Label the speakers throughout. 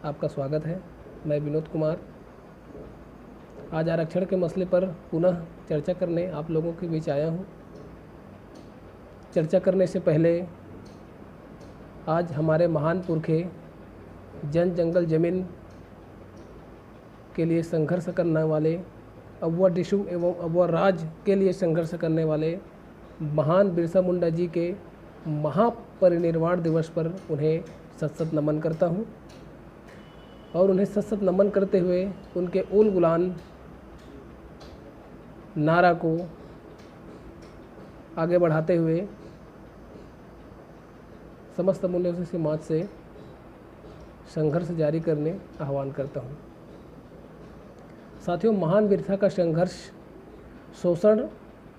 Speaker 1: आपका स्वागत है। मैं विनोद कुमार आज आरक्षण के मसले पर पुनः चर्चा करने आप लोगों के बीच आया हूं। चर्चा करने से पहले आज हमारे महान पुरखे जन जंगल ज़मीन के लिए संघर्ष करने वाले, अबुआ डिशुम एवं अबुआ राज के लिए संघर्ष करने वाले महान बिरसा मुंडा जी के महापरिनिर्वाण दिवस पर उन्हें सत नमन करता हूं और उन्हें सत नमन करते हुए उनके उल गुलान नारा को आगे बढ़ाते हुए समस्त मूल्यों समाज से संघर्ष जारी करने आह्वान करता हूं। साथियों, महान बिरसा का संघर्ष शोषण,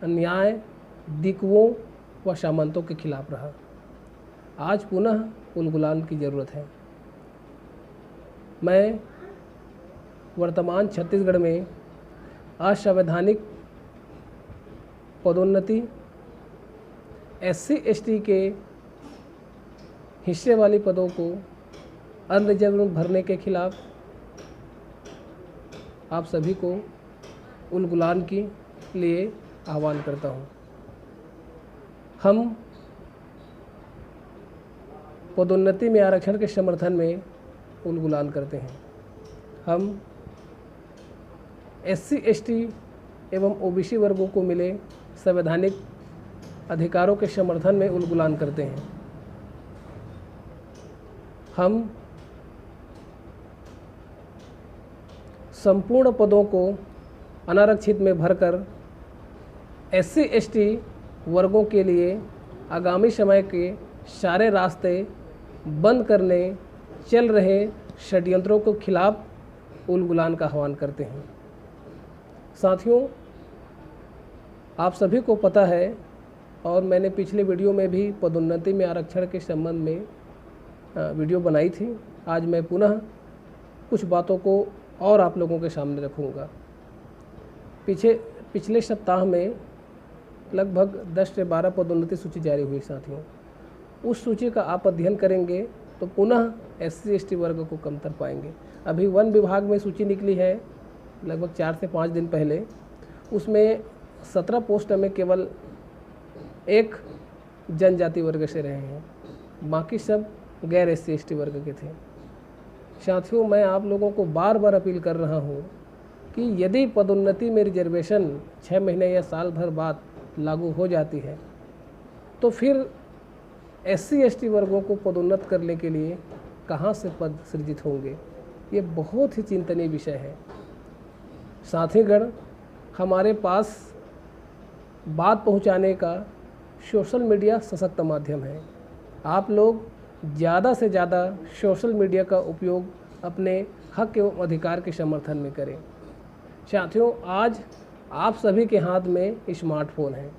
Speaker 1: अन्याय, दिकवों व सामंतों के खिलाफ रहा। आज पुनः उलगुलान की ज़रूरत है। मैं वर्तमान छत्तीसगढ़ में असंवैधानिक पदोन्नति, SC/ST के हिस्से वाली पदों को अनरिजर्व भरने के खिलाफ आप सभी को उलगुलान के लिए आह्वान करता हूं। हम पदोन्नति में आरक्षण के समर्थन में उलगुलान करते हैं। हम SC/ST एवं OBC वर्गों को मिले संवैधानिक अधिकारों के समर्थन में उलगुलान करते हैं। हम संपूर्ण पदों को अनारक्षित में भरकर SC/ST वर्गों के लिए आगामी समय के सारे रास्ते बंद करने चल रहे षड्यंत्रों के खिलाफ उलगुलान का आह्वान करते हैं। साथियों, आप सभी को पता है और मैंने पिछले वीडियो में भी पदोन्नति में आरक्षण के संबंध में वीडियो बनाई थी। आज मैं पुनः कुछ बातों को और आप लोगों के सामने रखूँगा। पिछले सप्ताह में लगभग 10 से 12 पदोन्नति सूची जारी हुई। साथियों, उस सूची का आप अध्ययन करेंगे तो पुनः SC/ST वर्ग को कमतर पाएंगे। अभी वन विभाग में सूची निकली है लगभग 4 से 5 दिन पहले। उसमें 17 पोस्ट में केवल एक जनजाति वर्ग से रहे हैं, बाकी सब गैर SC/ST वर्ग के थे। साथियों, मैं आप लोगों को बार बार अपील कर रहा हूं कि यदि पदोन्नति में रिजर्वेशन 6 महीने या साल भर बाद लागू हो जाती है तो फिर SC/ST वर्गों को पदोन्नत करने के लिए कहां से पद सृजित होंगे। ये बहुत ही चिंतनीय विषय है। साथीगण, हमारे पास बात पहुंचाने का सोशल मीडिया सशक्त माध्यम है। आप लोग ज़्यादा से ज़्यादा सोशल मीडिया का उपयोग अपने हक एवं अधिकार के समर्थन में करें। साथियों, आज आप सभी के हाथ में स्मार्टफोन है,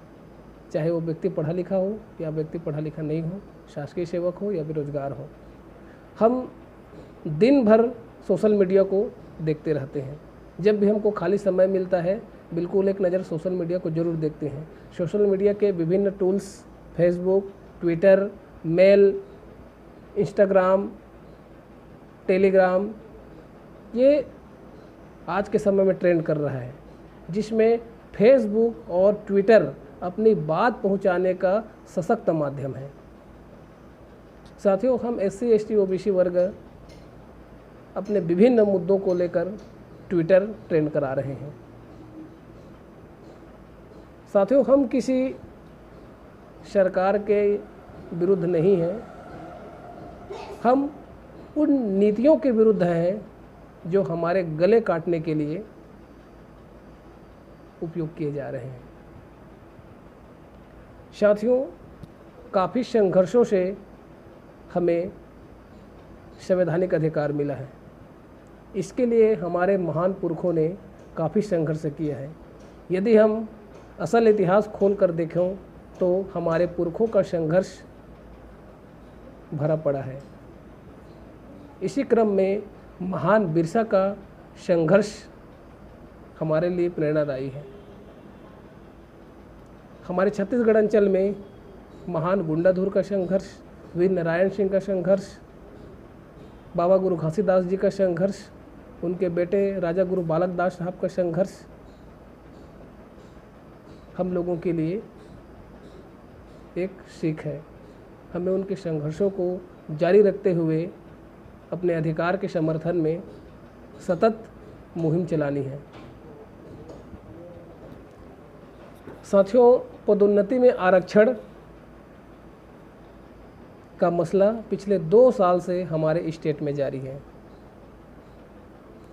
Speaker 1: चाहे वो व्यक्ति पढ़ा लिखा हो या व्यक्ति पढ़ा लिखा नहीं हो, शासकीय सेवक हो या बेरोजगार हो। हम दिन भर सोशल मीडिया को देखते रहते हैं। जब भी हमको खाली समय मिलता है बिल्कुल एक नज़र सोशल मीडिया को ज़रूर देखते हैं। सोशल मीडिया के विभिन्न tools, Facebook, Twitter, mail, Instagram, Telegram, ये आज के समय में ट्रेंड कर रहा है, जिसमें फेसबुक और ट्विटर अपनी बात पहुंचाने का सशक्त माध्यम है। साथियों, हम SC/ST OBC वर्ग अपने विभिन्न मुद्दों को लेकर ट्विटर ट्रेंड करा रहे हैं। साथियों, हम किसी सरकार के विरुद्ध नहीं हैं, हम उन नीतियों के विरुद्ध हैं जो हमारे गले काटने के लिए उपयोग किए जा रहे हैं। साथियों, काफ़ी संघर्षों से हमें संवैधानिक अधिकार मिला है। इसके लिए हमारे महान पुरखों ने काफ़ी संघर्ष किया है। यदि हम असल इतिहास खोल कर देखें तो हमारे पुरखों का संघर्ष भरा पड़ा है। इसी क्रम में महान बिरसा का संघर्ष हमारे लिए प्रेरणादायी है। हमारे छत्तीसगढ़ अंचल में महान गुंडाधुर का संघर्ष, वीर नारायण सिंह का संघर्ष, बाबा गुरु घासीदास जी का संघर्ष, उनके बेटे राजा गुरु बालक दास साहब का संघर्ष हम लोगों के लिए एक सीख है। हमें उनके संघर्षों को जारी रखते हुए अपने अधिकार के समर्थन में सतत मुहिम चलानी है। साथियों, पदोन्नति में आरक्षण का मसला पिछले 2 साल से हमारे स्टेट में जारी है।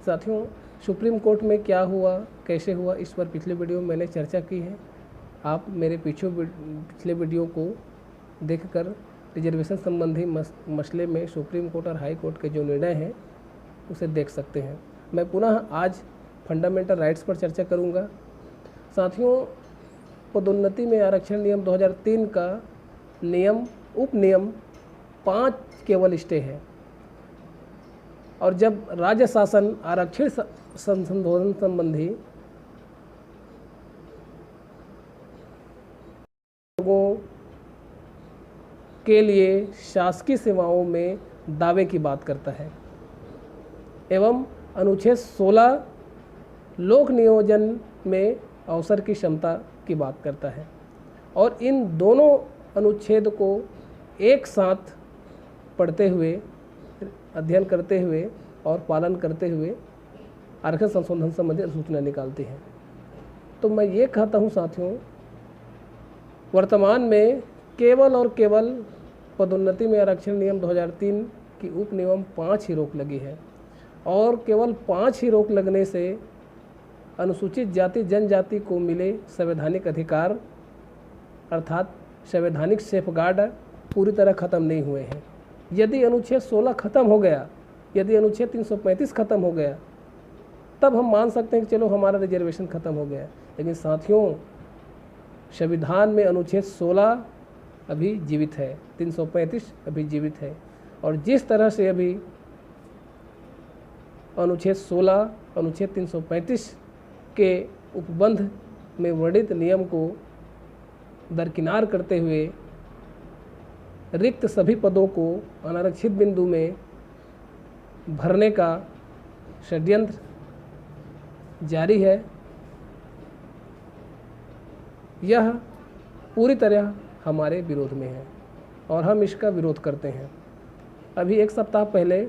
Speaker 1: साथियों, सुप्रीम कोर्ट में क्या हुआ, कैसे हुआ, इस पर पिछले वीडियो में मैंने चर्चा की है। आप मेरे पिछले वीडियो को देखकर रिजर्वेशन संबंधी मसले में सुप्रीम कोर्ट और हाई कोर्ट के जो निर्णय हैं उसे देख सकते हैं। मैं पुनः आज फंडामेंटल राइट्स पर चर्चा करूंगा। साथियों, पदोन्नति में आरक्षण नियम 2003 का नियम उपनियम 5 केवल स्टे है, और जब राज्य शासन आरक्षण संशोधन संबंधी लोगों के लिए शासकीय सेवाओं में दावे की बात करता है एवं अनुच्छेद 16 लोक नियोजन में अवसर की क्षमता की बात करता है, और इन दोनों अनुच्छेद को एक साथ पढ़ते हुए, अध्ययन करते हुए और पालन करते हुए आरक्षण संशोधन संबंधी सूचना निकालती है। तो मैं ये कहता हूँ साथियों, वर्तमान में केवल और केवल पदोन्नति में आरक्षण नियम 2003 की उप नियम 5 ही रोक लगी है, और केवल 5 ही रोक लगने से अनुसूचित जाति जनजाति को मिले संवैधानिक अधिकार अर्थात संवैधानिक सेफगार्ड पूरी तरह ख़त्म नहीं हुए हैं। यदि अनुच्छेद 16 ख़त्म हो गया, यदि अनुच्छेद 335 ख़त्म हो गया, तब हम मान सकते हैं कि चलो हमारा रिजर्वेशन ख़त्म हो गया। लेकिन साथियों, संविधान में अनुच्छेद 16 अभी जीवित है, 335 अभी जीवित है, और जिस तरह से अभी अनुच्छेद 16 अनुच्छेद 335 के उपबंध में वर्णित नियम को दरकिनार करते हुए रिक्त सभी पदों को अनारक्षित बिंदु में भरने का षड्यंत्र जारी है, यह पूरी तरह हमारे विरोध में है और हम इसका विरोध करते हैं। अभी 1 सप्ताह पहले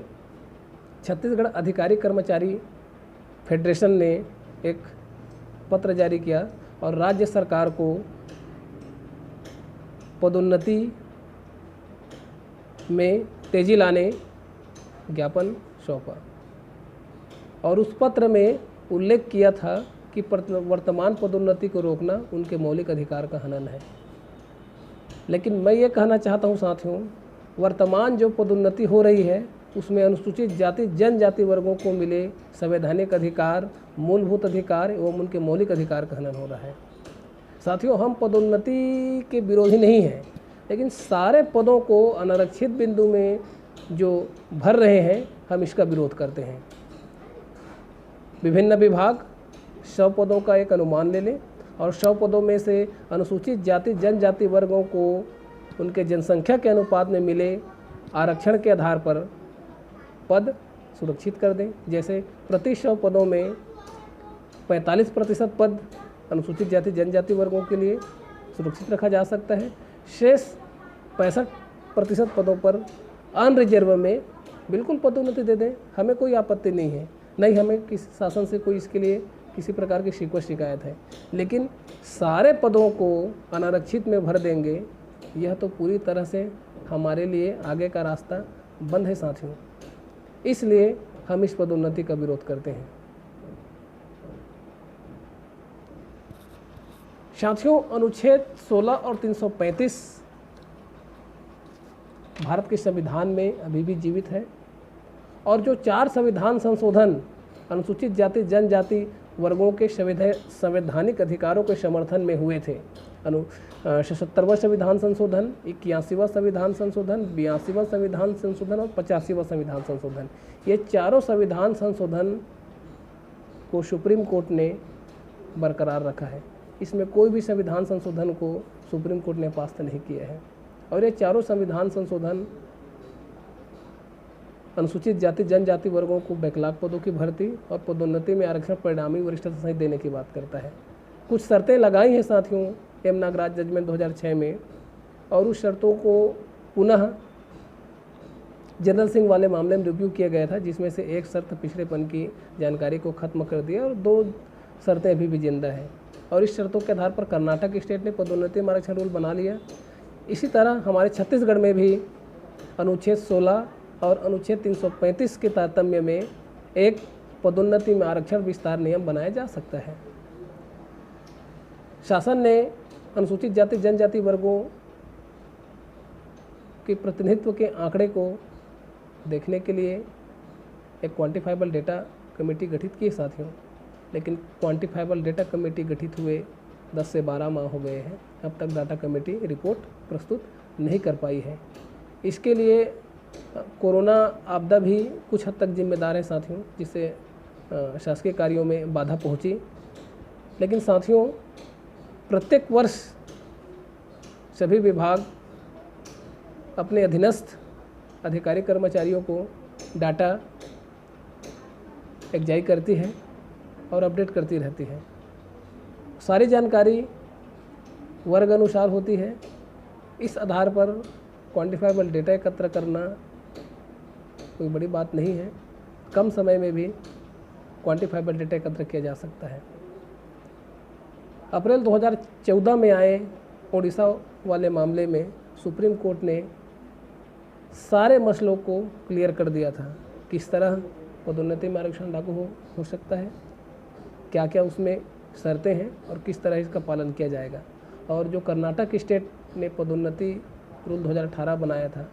Speaker 1: छत्तीसगढ़ अधिकारी कर्मचारी फेडरेशन ने एक पत्र जारी किया और राज्य सरकार को पदोन्नति में तेजी लाने ज्ञापन सौंपा, और उस पत्र में उल्लेख किया था कि वर्तमान पदोन्नति को रोकना उनके मौलिक अधिकार का हनन है। लेकिन मैं ये कहना चाहता हूँ साथियों, वर्तमान जो पदोन्नति हो रही है उसमें अनुसूचित जाति जनजाति वर्गों को मिले संवैधानिक अधिकार, मूलभूत अधिकार एवं उनके मौलिक अधिकार का हनन हो रहा है। साथियों, हम पदोन्नति के विरोधी नहीं हैं, लेकिन सारे पदों को अनारक्षित बिंदु में जो भर रहे हैं, हम इसका विरोध करते हैं। विभिन्न विभाग 100 पदों का एक अनुमान ले लें और 100 पदों में से अनुसूचित जाति जनजाति वर्गों को उनके जनसंख्या के अनुपात में मिले आरक्षण के आधार पर पद सुरक्षित कर दें। जैसे प्रति 100 पदों में 45% पद अनुसूचित जाति जनजाति वर्गों के लिए सुरक्षित रखा जा सकता है। शेष 65% पदों पर अनरिजर्व में बिल्कुल पदोन्नति दे दें, हमें कोई आपत्ति नहीं है, नहीं हमें किसी शासन से कोई इसके लिए किसी प्रकार की शिकायत है। लेकिन सारे पदों को अनारक्षित में भर देंगे, यह तो पूरी तरह से हमारे लिए आगे का रास्ता बंद है साथियों। इसलिए हम इस पदोन्नति का विरोध करते हैं। साथियों, अनुच्छेद 16 और 335 भारत के संविधान में अभी भी जीवित है, और जो 4 संविधान संशोधन अनुसूचित जाति जनजाति वर्गों के संवैधानिक अधिकारों के समर्थन में हुए थे, 77वां संविधान संशोधन, 81वां संविधान संशोधन, 82वां संविधान संशोधन और 85वां संविधान संशोधन, ये चारों संविधान संशोधन को सुप्रीम कोर्ट ने बरकरार रखा है। इसमें कोई भी संविधान संशोधन को सुप्रीम कोर्ट ने पास नहीं किया है, और ये चारों संविधान संशोधन अनुसूचित जाति जनजाति वर्गों को बैकलॉग पदों की भर्ती और पदोन्नति में आरक्षण परिणामी वरिष्ठता सहित देने की बात करता है। कुछ शर्तें लगाई हैं साथियों एम नागराज जजमेंट 2006 में, और उस शर्तों को पुनः जनरल सिंह वाले मामले में रिव्यू किया गया था, जिसमें से एक शर्त पिछड़ेपन की जानकारी को खत्म कर दिया और 2 शर्तें अभी भी जिंदा है। और इस शर्तों के आधार पर कर्नाटक स्टेट ने पदोन्नति में आरक्षण रूल बना लिया। इसी तरह हमारे छत्तीसगढ़ में भी अनुच्छेद 16 और अनुच्छेद 335 के तारतम्य में एक पदोन्नति में आरक्षण विस्तार नियम बनाया जा सकता है। शासन ने अनुसूचित जाति जनजाति वर्गों के प्रतिनिधित्व के आंकड़े को देखने के लिए एक क्वांटिफाइबल डेटा कमेटी गठित की साथियों, लेकिन क्वांटिफाइबल डेटा कमेटी गठित हुए 10 से 12 माह हो गए हैं, अब तक डाटा कमेटी रिपोर्ट प्रस्तुत नहीं कर पाई है। इसके लिए कोरोना आपदा भी कुछ हद तक जिम्मेदार है साथियों, जिससे शासकीय कार्यों में बाधा पहुंची। लेकिन साथियों प्रत्येक वर्ष सभी विभाग अपने अधीनस्थ अधिकारी कर्मचारियों को डाटा एकजाई करती है और अपडेट करती रहती है। सारी जानकारी वर्ग अनुसार होती है। इस आधार पर क्वांटिफाइबल डेटा एकत्र करना कोई बड़ी बात नहीं है। कम समय में भी क्वांटिफाइबल डेटा एकत्र किया जा सकता है। अप्रैल 2014 में आए ओडिशा वाले मामले में सुप्रीम कोर्ट ने सारे मसलों को क्लियर कर दिया था, किस तरह पदोन्नति में आरक्षण लागू हो सकता है, क्या क्या उसमें शर्तें हैं और किस तरह इसका पालन किया जाएगा। और जो कर्नाटक स्टेट ने पदोन्नति रूल 2018 बनाया था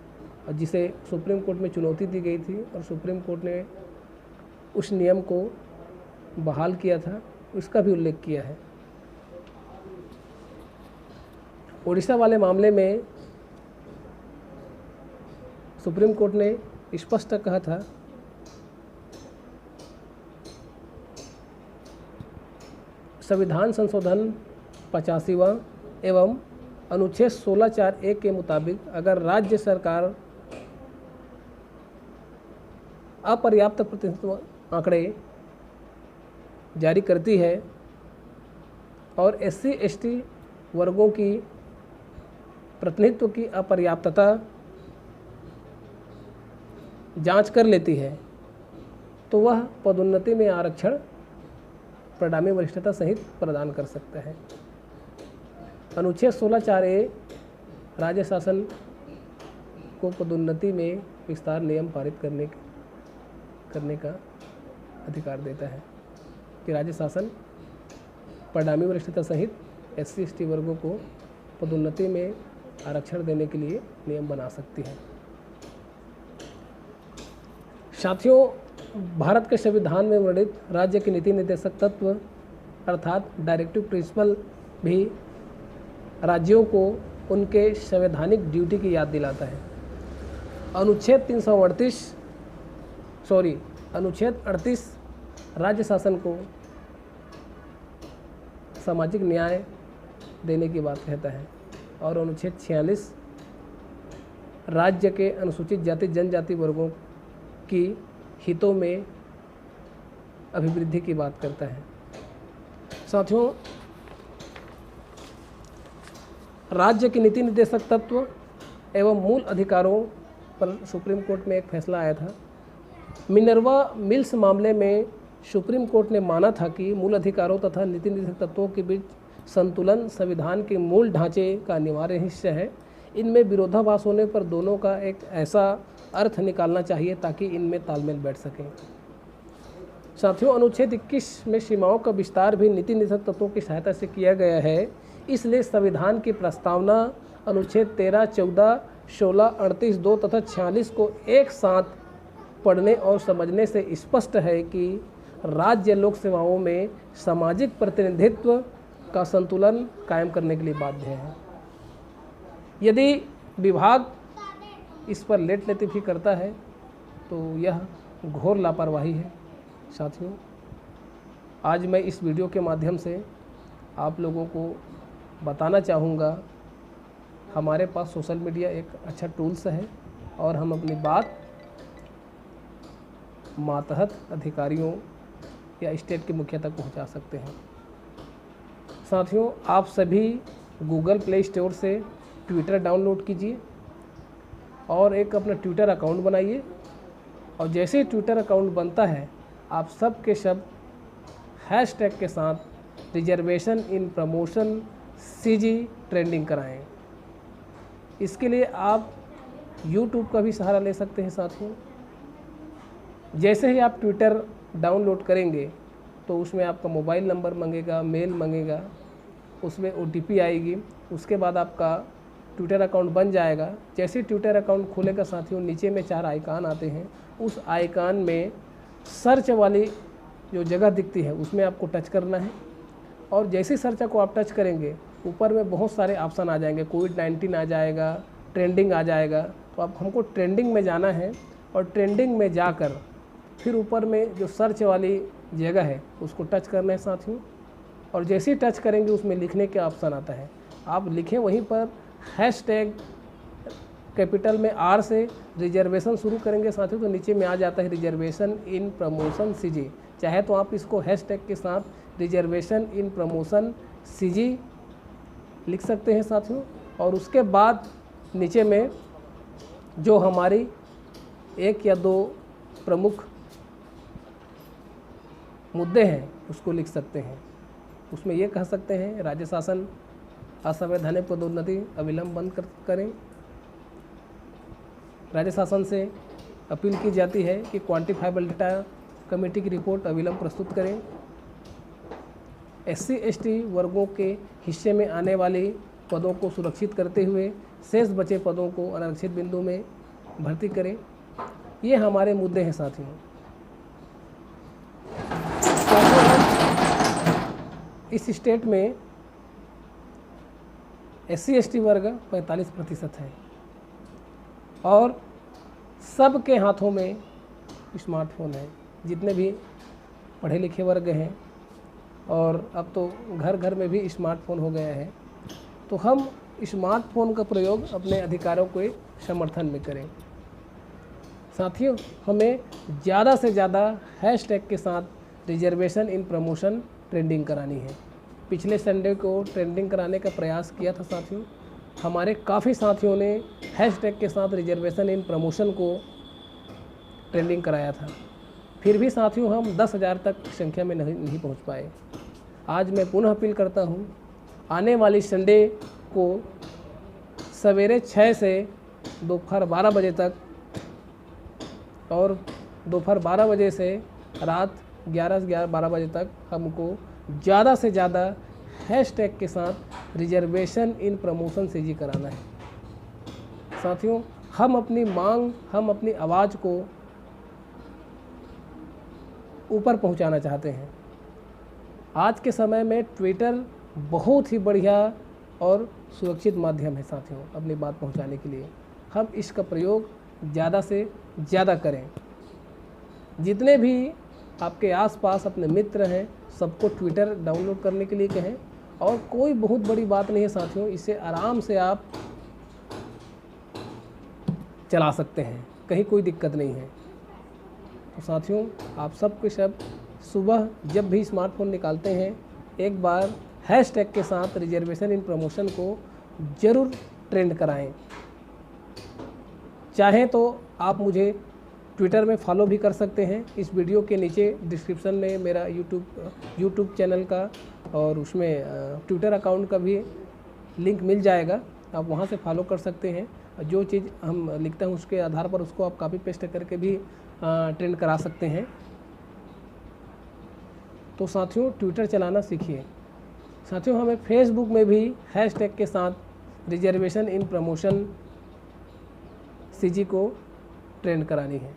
Speaker 1: और जिसे सुप्रीम कोर्ट में चुनौती दी गई थी और सुप्रीम कोर्ट ने उस नियम को बहाल किया था, उसका भी उल्लेख किया है। ओडिशा वाले मामले में सुप्रीम कोर्ट ने स्पष्ट कहा था संविधान संशोधन 85वां एवं अनुच्छेद 16(4)(a) के मुताबिक अगर राज्य सरकार अपर्याप्त प्रतिनिधित्व आंकड़े जारी करती है और SC/ST वर्गों की प्रतिनिधित्व की अपर्याप्तता जांच कर लेती है, तो वह पदोन्नति में आरक्षण परिणामी वरिष्ठता सहित प्रदान कर सकता है। अनुच्छेद 16(4)(a) राज्य शासन को पदोन्नति में विस्तार नियम पारित करने का अधिकार देता है कि राज्य शासन परिणामी वरिष्ठता सहित SC/ST वर्गों को पदोन्नति में आरक्षण देने के लिए नियम बना सकती है। साथियों भारत के संविधान में वर्णित राज्य के नीति निर्देशक तत्व अर्थात डायरेक्टिव प्रिंसिपल भी राज्यों को उनके संवैधानिक ड्यूटी की याद दिलाता है। अनुच्छेद 38 राज्य शासन को सामाजिक न्याय देने की बात कहता है और अनुच्छेद 46 राज्य के अनुसूचित जाति जनजाति वर्गों की हितों में अभिवृद्धि की बात करता है। साथियों राज्य के नीति निर्देशक तत्व एवं मूल अधिकारों पर सुप्रीम कोर्ट में एक फैसला आया था। मिनर्वा मिल्स मामले में सुप्रीम कोर्ट ने माना था कि मूल अधिकारों तथा नीति निर्देशक तत्वों के बीच संतुलन संविधान के मूल ढांचे का अनिवार्य हिस्सा है। इनमें विरोधाभास होने पर दोनों का एक ऐसा अर्थ निकालना चाहिए ताकि इनमें तालमेल बैठ सके। साथियों अनुच्छेद 21 में सीमाओं का विस्तार भी नीति निर्देशक तत्वों की सहायता से किया गया है। इसलिए संविधान की प्रस्तावना अनुच्छेद 13, 14, 16, 38, 2 तथा 46 को एक साथ पढ़ने और समझने से स्पष्ट है कि राज्य लोक सेवाओं में सामाजिक प्रतिनिधित्व का संतुलन कायम करने के लिए बाध्य है। यदि विभाग इस पर लेट लतीफ़ी करता है तो यह घोर लापरवाही है। साथियों आज मैं इस वीडियो के माध्यम से आप लोगों को बताना चाहूँगा हमारे पास सोशल मीडिया एक अच्छा टूल्स है और हम अपनी बात मातहत अधिकारियों या स्टेट के मुखिया तक पहुंचा सकते हैं। साथियों, आप सभी गूगल प्ले स्टोर से ट्विटर डाउनलोड कीजिए और एक अपना ट्विटर अकाउंट बनाइए, और जैसे ही ट्विटर अकाउंट बनता है आप सब के सब हैशटैग के साथ reservation in promotion CG trending कराएं। इसके लिए आप यूट्यूब का भी सहारा ले सकते हैं। साथियों, जैसे ही आप ट्विटर डाउनलोड करेंगे तो उसमें आपका मोबाइल नंबर मांगेगा, मेल मांगेगा, उसमें OTP आएगी। उसके बाद आपका ट्विटर अकाउंट बन जाएगा। जैसे ही ट्विटर अकाउंट खुलेगा साथियों, नीचे में 4 आइकान आते हैं। उस आइकान में सर्च वाली जो जगह दिखती है उसमें आपको टच करना है, और जैसे सर्च को आप टच करेंगे ऊपर में बहुत सारे ऑप्शन आ जाएंगे। कोविड-19 आ जाएगा, ट्रेंडिंग आ जाएगा। तो आप हमको ट्रेंडिंग में जाना है, और ट्रेंडिंग में जाकर फिर ऊपर में जो सर्च वाली जगह है उसको टच करना है साथियों। और जैसे ही टच करेंगे उसमें लिखने का ऑप्शन आता है, आप लिखें वहीं पर हैशटैग कैपिटल में R से रिजर्वेशन शुरू करेंगे साथियों, तो नीचे में आ जाता है रिजर्वेशन इन प्रमोशन सीजी। चाहे तो आप इसको हैशटैग के साथ रिजर्वेशन इन प्रमोशन सीजी लिख सकते हैं साथियों। और उसके बाद नीचे में जो हमारी 1 या 2 प्रमुख मुद्दे हैं उसको लिख सकते हैं। उसमें ये कह सकते हैं, राज्य शासन असंवैधानिक पदोन्नति अविलंब बंद करें। राज्य शासन से अपील की जाती है कि क्वांटिफाइबल डेटा कमेटी की रिपोर्ट अविलंब प्रस्तुत करें। SC/ST वर्गों के हिस्से में आने वाले पदों को सुरक्षित करते हुए शेष बचे पदों को अनारक्षित बिंदु में भर्ती करें। ये हमारे मुद्दे हैं साथियों। इस स्टेट में SC/ST वर्ग 45% है, और सबके हाथों में स्मार्टफोन है, जितने भी पढ़े लिखे वर्ग हैं, और अब तो घर घर में भी स्मार्टफोन हो गया है। तो हम स्मार्टफोन का प्रयोग अपने अधिकारों के समर्थन में करें। साथियों, हमें ज़्यादा से ज़्यादा हैशटैग के साथ रिजर्वेशन इन प्रमोशन ट्रेंडिंग करानी है। पिछले संडे को ट्रेंडिंग कराने का प्रयास किया था साथियों। हमारे काफ़ी साथियों ने हैशटैग के साथ रिजर्वेशन इन प्रमोशन को ट्रेंडिंग कराया था। फिर भी साथियों हम 10,000 तक संख्या में नहीं पहुंच पाए। आज मैं पुनः अपील करता हूं, आने वाली संडे को सवेरे 6 से दोपहर 12 बजे तक, और दोपहर 12 बजे से रात 11-12 बजे तक हमको ज़्यादा से ज़्यादा हैशटैग के साथ रिजर्वेशन इन प्रमोशन सीजी कराना है। साथियों, हम अपनी मांग, हम अपनी आवाज़ को ऊपर पहुंचाना चाहते हैं। आज के समय में ट्विटर बहुत ही बढ़िया और सुरक्षित माध्यम है साथियों अपनी बात पहुंचाने के लिए। हम इसका प्रयोग ज़्यादा से ज़्यादा करें। जितने भी आपके आसपास अपने मित्र हैं सबको ट्विटर डाउनलोड करने के लिए कहें, और कोई बहुत बड़ी बात नहीं है साथियों, इसे आराम से आप चला सकते हैं, कहीं कोई दिक्कत नहीं है। तो साथियों, आप सब के सब सुबह जब भी स्मार्टफोन निकालते हैं एक बार हैशटैग के साथ रिजर्वेशन इन प्रमोशन को ज़रूर ट्रेंड कराएं। चाहें तो आप मुझे ट्विटर में फॉलो भी कर सकते हैं। इस वीडियो के नीचे डिस्क्रिप्शन में मेरा यूट्यूब चैनल का और उसमें ट्विटर अकाउंट का भी लिंक मिल जाएगा, आप वहां से फॉलो कर सकते हैं। जो चीज़ हम लिखते हैं उसके आधार पर उसको आप कॉपी पेस्ट करके भी ट्रेंड करा सकते हैं। तो साथियों, ट्विटर चलाना सीखिए। साथियों, हमें फेसबुक में भी हैशटैग के साथ रिजर्वेशन इन प्रमोशन सीजी को ट्रेंड करानी है,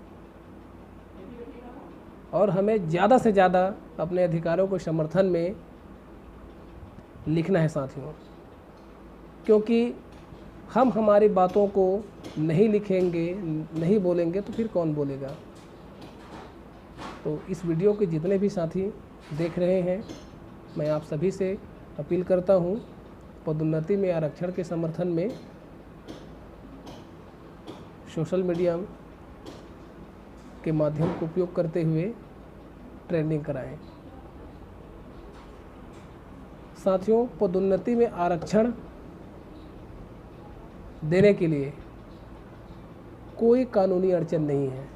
Speaker 1: और हमें ज़्यादा से ज़्यादा अपने अधिकारों को समर्थन में लिखना है साथियों, क्योंकि हम हमारी बातों को नहीं लिखेंगे, नहीं बोलेंगे तो फिर कौन बोलेगा। तो इस वीडियो के जितने भी साथी देख रहे हैं, मैं आप सभी से अपील करता हूं, पदोन्नति में आरक्षण के समर्थन में सोशल मीडिया के माध्यम का उपयोग करते हुए ट्रेनिंग कराएं। साथियों, पदोन्नति में आरक्षण देने के लिए कोई कानूनी अड़चन नहीं है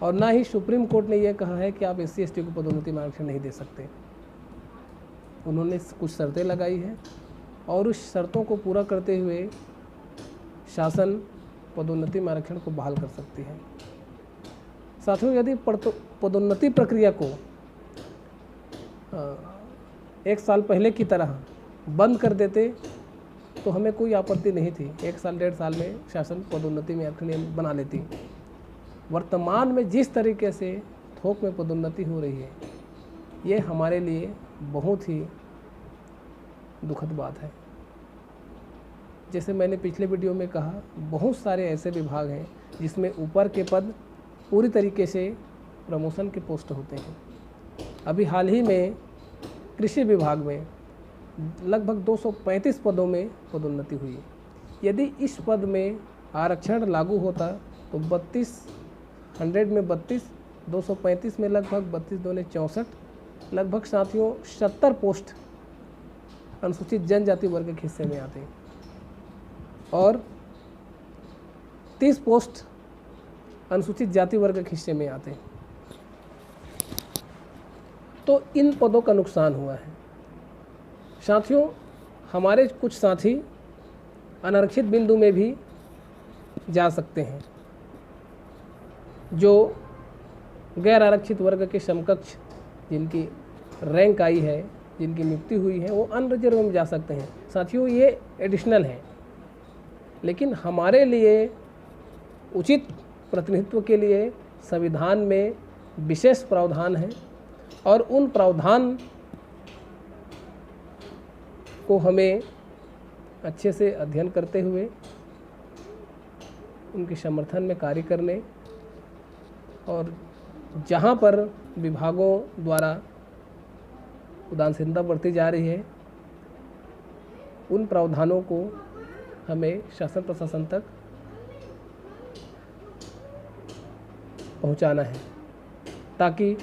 Speaker 1: और ना ही सुप्रीम कोर्ट ने यह कहा है कि आप SC/ST को पदोन्नति में आरक्षण नहीं दे सकते। उन्होंने कुछ शर्तें लगाई हैं और उस शर्तों को पूरा करते हुए शासन पदोन्नति में आरक्षण को बहाल कर सकती है। साथियों, यदि पदोन्नति प्रक्रिया को 1 साल पहले की तरह बंद कर देते तो हमें कोई आपत्ति नहीं थी। 1 साल 1.5 साल में शासन पदोन्नति में आरक्षण बना लेती। वर्तमान में जिस तरीके से थोक में पदोन्नति हो रही है, ये हमारे लिए बहुत ही दुखद बात है। जैसे मैंने पिछले वीडियो में कहा, बहुत सारे ऐसे विभाग हैं जिसमें ऊपर के पद पूरी तरीके से प्रमोशन के पोस्ट होते हैं। अभी हाल ही में कृषि विभाग में लगभग 235 पदों में पदोन्नति हुई। यदि इस पद में आरक्षण लागू होता तो 100 में 32, 235 में लगभग 32 दूने 64, लगभग साथियों 70 पोस्ट अनुसूचित जनजाति वर्ग के हिस्से में आते और 30 पोस्ट अनुसूचित जाति वर्ग के हिस्से में आते। तो इन पदों का नुकसान हुआ है। साथियों, हमारे कुछ साथी अनारक्षित बिंदु में भी जा सकते हैं। जो गैर आरक्षित वर्ग के समकक्ष जिनकी रैंक आई है, जिनकी नियुक्ति हुई है, वो अनरिजर्व में जा सकते हैं। साथियों, ये एडिशनल है, लेकिन हमारे लिए उचित प्रतिनिधित्व के लिए संविधान में विशेष प्रावधान है और उन प्रावधान को हमें अच्छे से अध्ययन करते हुए उनके समर्थन में कार्य करने और जहाँ पर विभागों द्वारा उदासीनता बरती जा रही है, उन प्रावधानों को हमें शासन प्रशासन तक पहुँचाना है, ताकि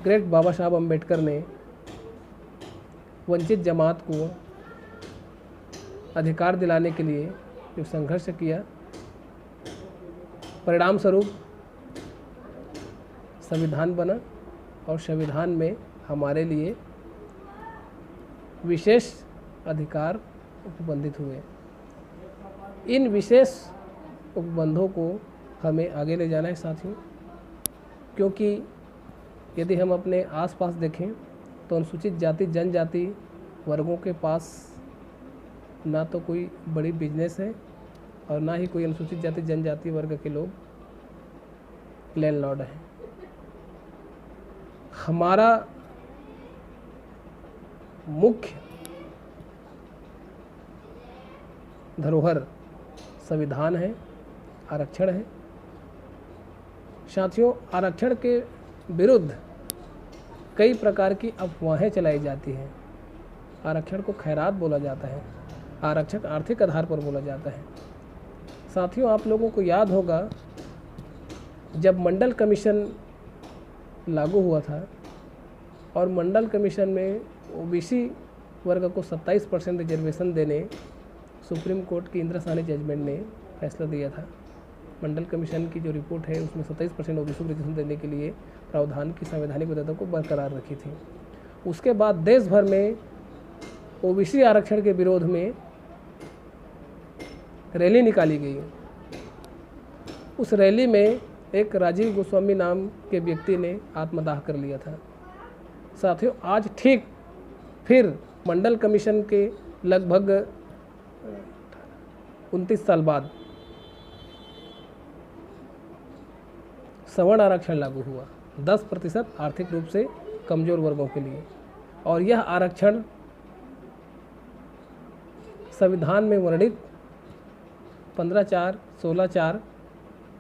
Speaker 1: ग्रेट बाबा साहब अम्बेडकर ने वंचित जमात को अधिकार दिलाने के लिए जो संघर्ष किया, परिणाम स्वरूप संविधान बना और संविधान में हमारे लिए विशेष अधिकार उपबंधित हुए। इन विशेष उपबंधों को हमें आगे ले जाना है साथियों, क्योंकि यदि हम अपने आसपास देखें तो अनुसूचित जाति जनजाति वर्गों के पास ना तो कोई बड़ी बिजनेस है और ना ही कोई अनुसूचित जाति जनजाति वर्ग के लोग लैंडलॉर्ड हैं। हमारा मुख्य धरोहर संविधान है, आरक्षण है। साथियों, आरक्षण के विरुद्ध कई प्रकार की अफवाहें चलाई जाती हैं। आरक्षण को खैरात बोला जाता है, आरक्षण आर्थिक आधार पर बोला जाता है। साथियों, आप लोगों को याद होगा जब मंडल कमीशन लागू हुआ था और मंडल कमीशन में OBC वर्ग को 27% रिजर्वेशन देने सुप्रीम कोर्ट की इंदिरा साहनी जजमेंट ने फैसला दिया था। मंडल कमीशन की जो रिपोर्ट है उसमें 27% OBC को रिजर्वेशन देने के लिए प्रावधान की संवैधानिक वैधता को बरकरार रखी थी। उसके बाद देश भर में OBC आरक्षण के विरोध में रैली निकाली गई। उस रैली में एक राजीव गोस्वामी नाम के व्यक्ति ने आत्मदाह कर लिया था। साथियों, आज ठीक फिर मंडल कमीशन के लगभग 29 साल बाद सवर्ण आरक्षण लागू हुआ 10% आर्थिक रूप से कमजोर वर्गों के लिए, और यह आरक्षण संविधान में वर्णित 15(4), 16(4)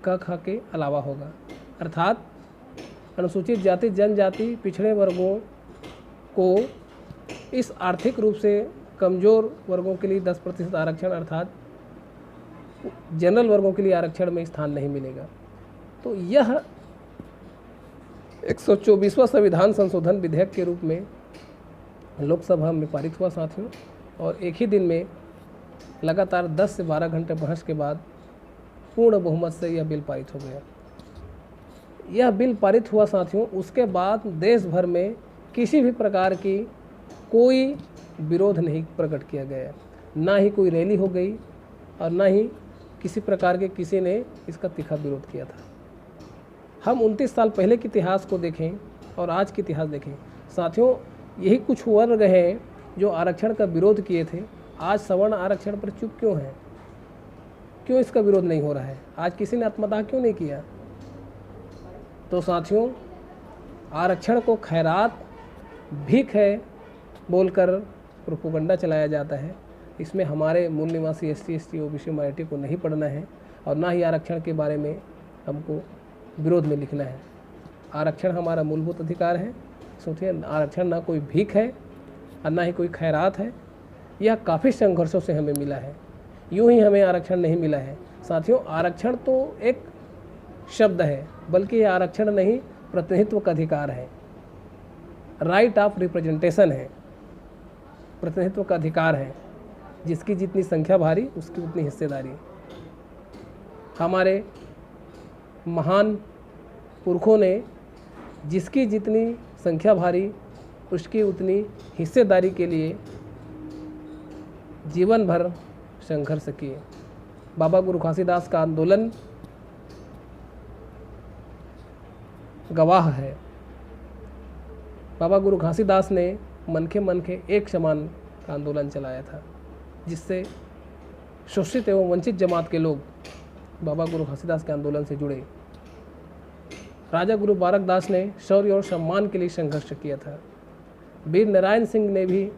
Speaker 1: क ख के अलावा होगा। अर्थात अनुसूचित जाति जनजाति पिछड़े वर्गों को इस आर्थिक रूप से कमज़ोर वर्गों के लिए 10% आरक्षण अर्थात जनरल वर्गों के लिए आरक्षण में स्थान नहीं मिलेगा। तो यह 124वां संविधान संशोधन विधेयक के रूप में लोकसभा में पारित हुआ साथियों, और एक ही दिन में लगातार 10 से 12 घंटे बहस के बाद पूर्ण बहुमत से यह बिल पारित हो गया। यह बिल पारित हुआ साथियों, उसके बाद देश भर में किसी भी प्रकार की कोई विरोध नहीं प्रकट किया गया, ना ही कोई रैली हो गई और ना ही किसी प्रकार के किसी ने इसका तीखा विरोध किया था। हम 29 साल पहले के इतिहास को देखें और आज के इतिहास देखें साथियों, यही कुछ वर्ग हैं जो आरक्षण का विरोध किए थे, आज सवर्ण आरक्षण पर चुप क्यों हैं? क्यों इसका विरोध नहीं हो रहा है? आज किसी ने आत्मदाह क्यों नहीं किया? तो साथियों, आरक्षण को खैरात, भीख है बोलकर प्रोपेगेंडा चलाया जाता है। इसमें हमारे मूल निवासी SC, ST, OBC, माइनॉरिटी को नहीं पढ़ना है और ना ही आरक्षण के बारे में हमको विरोध में लिखना है। आरक्षण हमारा मूलभूत अधिकार है। सोचिए, आरक्षण ना कोई भीख है और ना ही कोई खैरात है। यह काफ़ी संघर्षों से हमें मिला है, यूं ही हमें आरक्षण नहीं मिला है। साथियों, आरक्षण तो एक शब्द है, बल्कि यह आरक्षण नहीं, प्रतिनिधित्व का अधिकार है, राइट ऑफ रिप्रेजेंटेशन है, प्रतिनिधित्व का अधिकार है। जिसकी जितनी संख्या भारी उसकी उतनी हिस्सेदारी। हमारे महान पुरखों ने जिसकी जितनी संख्या भारी उसकी उतनी हिस्सेदारी के लिए जीवन भर संघर्ष किए। बाबा गुरु घासीदास का आंदोलन गवाह है। बाबा गुरु घासीदास ने मनखे एक समान का आंदोलन चलाया था, जिससे शोषित एवं वंचित जमात के लोग बाबा गुरु घासीदास के आंदोलन से जुड़े। राजा गुरु बारक दास ने शौर्य और सम्मान के लिए संघर्ष किया था। वीर नारायण सिंह ने भी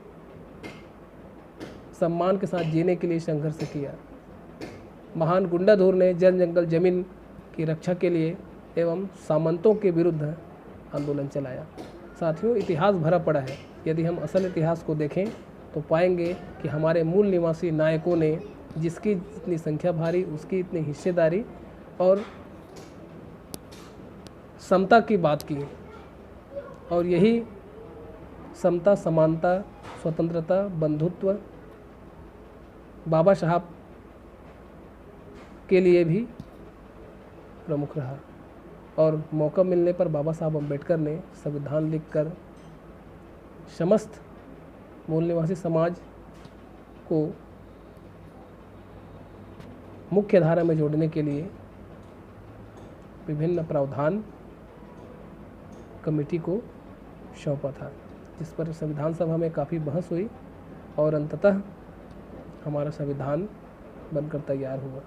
Speaker 1: सम्मान के साथ जीने के लिए संघर्ष किया। महान गुंडाधुर ने जन जंगल जमीन की रक्षा के लिए एवं सामंतों के विरुद्ध आंदोलन चलाया। साथियों, इतिहास भरा पड़ा है। यदि हम असल इतिहास को देखें तो पाएंगे कि हमारे मूल निवासी नायकों ने जिसकी जितनी संख्या भारी उसकी इतनी हिस्सेदारी और समता की बात की, और यही समता, समानता, स्वतंत्रता, बंधुत्व बाबा साहब के लिए भी प्रमुख रहा। और मौका मिलने पर बाबा साहब अम्बेडकर ने संविधान लिखकर समस्त मूल निवासी समाज को मुख्य धारा में जोड़ने के लिए विभिन्न प्रावधान कमेटी को सौंपा था, जिस पर संविधान सभा में काफ़ी बहस हुई और अंततः हमारा संविधान बनकर तैयार हुआ।